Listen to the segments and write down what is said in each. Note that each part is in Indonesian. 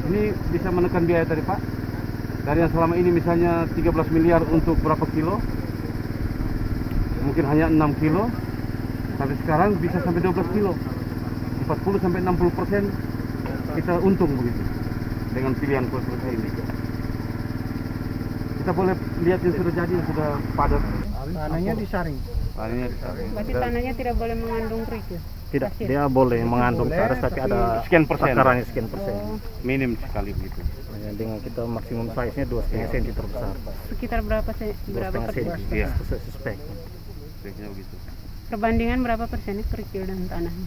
Ini bisa menekan biaya tadi Pak. Dari yang selama ini misalnya 13 miliar untuk berapa kilo, mungkin hanya 6 kilo, tapi sekarang bisa sampai 12 kilo, 40 sampai 60% kita untung begitu dengan pilihan kue ini. Kita boleh lihat yang sudah jadi, yang sudah padat. Tanahnya disaring. Tanahnya disaring. Berarti tanahnya tidak boleh mengandung kerikil? Tidak, dia boleh mengandung Boleh, karet tapi ada sekian persen. takarannya sekian persen. Minim sekali begitu. Ya, dengan kita maksimum size-nya 2,5 cm terbesar. Sekitar berapa persen? 2,5 cm. Iya. Spek. Speknya begitu. Perbandingan berapa persennya kerikil dan tanahnya?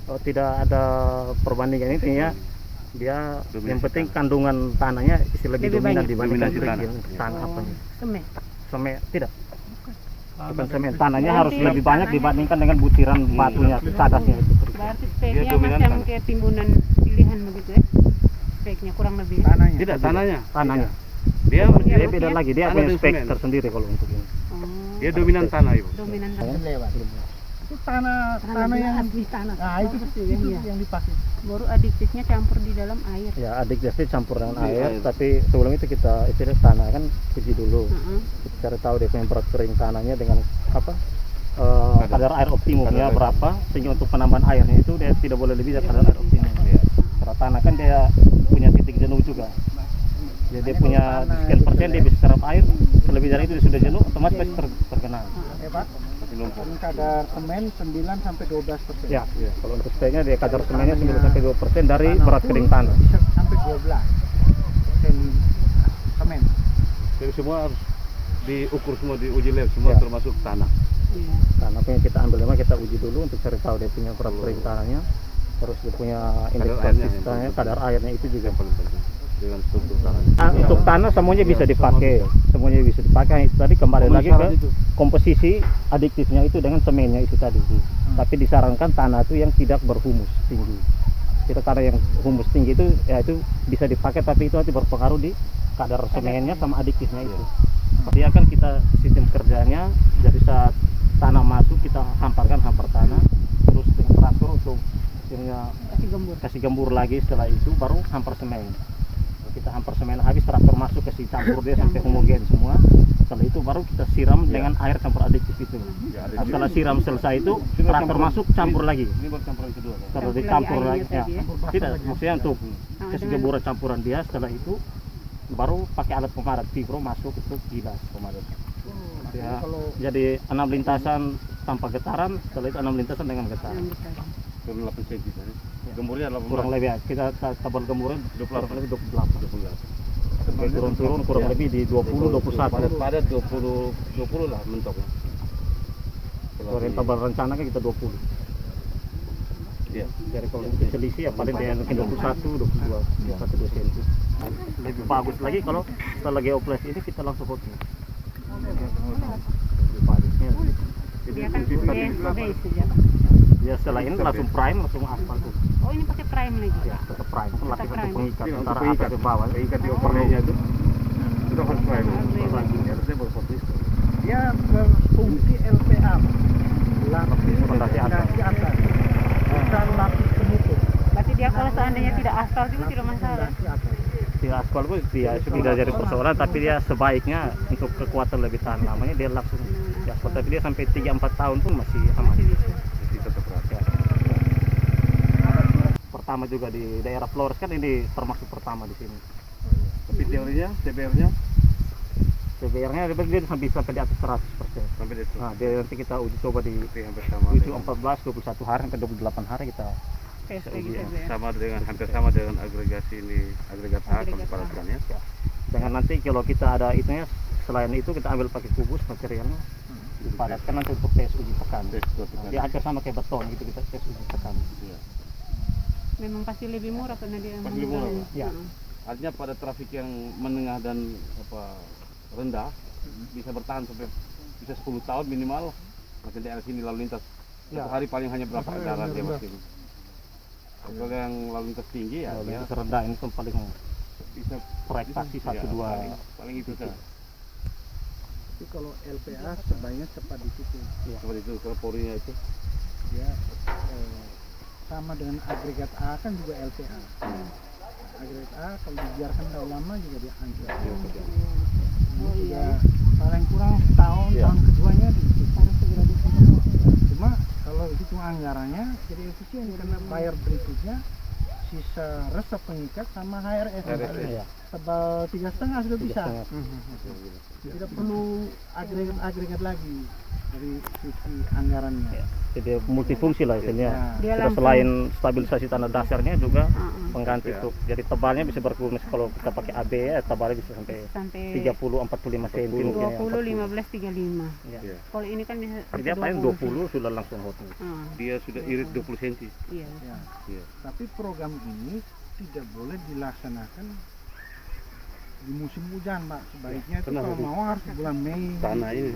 Oh, tidak ada perbandingan intinya. Dia Dominasi yang penting tanah. kandungan tanahnya lebih Lebih dominan banyak. dibandingkan Dominasi kerikil. tanah. Tanah apanya? Semen. Semen tidak. Bukan semen. Tanahnya Berarti harus lebih banyak tanahnya- dibandingkan dengan butiran batunya, cadasnya itu. Berarti Dia speknya dominan macam tanah. kayak timbunan pilihan begitu ya? Speknya kurang lebih. Tanahnya. Tidak, tanahnya. Tanahnya. Dia Dia Iya, beda maksudnya lagi, dia tanah punya dan spek semen. tersendiri kalau untuk ini. Oh, dia dominan tanah, Ibu. dominan tanah. Lewat. Itu tanah yang asli tanah. nah itu Iya. yang dipakai. Baru adiktifnya campur di dalam air. Ya, adiktifnya campur dengan Di air, air. tapi sebelum itu kita istilah tanah kan uji dulu. Heeh. Kita cari tahu dia punya berat kering tanahnya dengan apa Kadar- kadar air optimumnya kadar air. berapa, sehingga untuk penambahan airnya itu dia tidak boleh lebih dari kadar air optimum. Iya. Karena tanah kan dia punya titik jenuh juga. Jadi dia punya sekian persen dia bisa serap air, lebih dari itu dia sudah jenuh, otomatis pasti tergenang. Hebat. Masih lumpur. Ini kadar semen 9 sampai 12%. Ya, kalau untuk speknya dia kadar semennya 9-2% dari berat kering tanah. Bisa sampai 12% semen. Jadi semua harus diukur, semua diuji lab, semua Ya. termasuk tanah. Iya. Tanah yang kita ambil memang kita uji dulu untuk cari tahu dia punya berat kering tanahnya, terus dia punya indeks Kadar airnya plastis tanahnya, yang kadar airnya itu juga. Yang paling penting dengan struktur tanah. Untuk tanah semuanya bisa dipakai, semuanya bisa dipakai. Itu tadi kembali Memenuhi lagi ke syarat itu. komposisi adiktifnya itu dengan semennya itu tadi. Tapi disarankan tanah itu yang tidak berhumus tinggi. Kita tanah yang humus tinggi itu ya itu bisa dipakai, tapi itu nanti berpengaruh di kadar semennya sama adiktifnya itu. Dia kan kita sistem kerjanya jadi saat tanah masuk kita hampar tanah, terus dengan traktor untuk akhirnya kasih gembur lagi, setelah itu baru hampar semen. Kita hampar semen habis, traktor masuk ke si campur dia sampai homogen semua. Setelah itu baru kita siram dengan air campur adiktif itu. Ya, Nah, setelah siram selesai itu traktor masuk campur lagi. Ini baru campuran kedua. Kan? Kalau Campur dicampur lagi lagi, airnya ya. tadi ya. Tidak, maksudnya untuk kasih dengan- gemburan campuran dia. Setelah itu baru pakai alat pemadat vibro masuk untuk gilas pemadat. Ya, jadi 6 lintasan tanpa getaran, setelah itu 6 lintasan dengan getaran. Turun 8 cm tadi. Gemburnya 18. Kurang lebih ya, kita tabel gemburan 28. kurang lebih 28. Sampai turun-turun kurang lebih di 20-21. Padat 20 lah mentoknya. Kalau yang tabel rencana kan kita 20. Iya. Jadi kalau untuk selisih ya paling dia mungkin 21, 22, 1-2 cm. Lebih bagus lagi kalau setelah geoplas ini kita langsung coating. Lebih bagusnya. Jadi Dia kan base saja. ya setelah ini langsung prime, langsung aspal tuh. Oh, ini pakai prime lagi. Ya, tetap prime. Kan lapisan prime. untuk pengikat Iya, antara untuk pengikat. atas ke bawah. Pengikat di overlaynya itu. Itu harus prime. Ya, harusnya baru fokus. Dia berfungsi LPA. Lapis Fondasi atas. fondasi atas. Bukan lapis penutup. Berarti dia kalau seandainya tidak aspal juga tidak masalah. Fondasi atas. Di aspal pun dia tidak jadi persoalan, tapi dia sebaiknya untuk kekuatan lebih tahan lamanya dia langsung di aspal, tapi dia sampai 3-4 tahun pun masih aman. Masih bisa. Jadi tetap rapi. Ya. Pertama juga di daerah Flores kan ini termasuk pertama di sini. Tapi teorinya, TBR-nya TBR-nya dia sampai di atas 100%. sampai di situ. Nah, dia nanti kita uji coba di Tapi hampir sama. 7, 14, 21 hari sampai 28 hari kita PSP Uji, gitu ya. ya. Sama dengan hampir sama dengan agregasi ini, agregat A kalau dipadatkan ya. dengan nanti kalau kita ada itunya, selain itu kita ambil pakai kubus materialnya dipadatkan nanti untuk tes uji tekan. Tes dua tekan. Dia hampir sama kayak beton gitu, kita tes uji tekan. Iya. Memang pasti lebih murah karena dia Pasti lebih murah, menggunakan- Pak. Ya. Heeh. Artinya pada trafik yang menengah dan rendah bisa bertahan sampai bisa 10 tahun minimal. Makin daerah sini lalu lintas Ya. satu hari paling hanya berapa kendaraan dia masih. Kalau yang lalu lintas tinggi ya Kalau dia yang terendah ini kan paling bisa proyektasi ya, 1-2 paling itu saja. Tapi kalau LPA sebaiknya cepat di situ. Seperti itu kalau porinya itu. Ya sama dengan agregat A kan juga LPA. agregat A kalau dibiarkan terlalu lama juga dia hancur. Ini Oh, sudah iya. paling kurang setahun, Iya. tahun keduanya Harus segera dipotong. cuma kalau hitung anggarannya jadi efisien karena bayar berikutnya sisa resep pengikat sama HRS. Iya. Tebal 3,5 sudah bisa. 3,5. Tidak perlu agregat lagi dari sisi anggarannya. Ya. Jadi multifungsi lah istilahnya. Ya. Dia Kita langsung selain stabilisasi tanah dasarnya juga Heeh. pengganti untuk jadi tebalnya bisa berkurang kalau kita pakai AB ya tebalnya bisa sampai sampai 30-45 cm mungkin ya, 20, 40. 15, 35. Ya. Iya. Kalau ini kan bisa Jadi dia paling 20 sudah langsung hot. Heeh. Dia sudah irit 20 cm. Iya. Ya. Iya. Tapi program ini tidak boleh dilaksanakan di musim hujan, Pak. Sebaiknya itu Kenapa, kalau Bu? mau harus bulan Mei. Tanah ini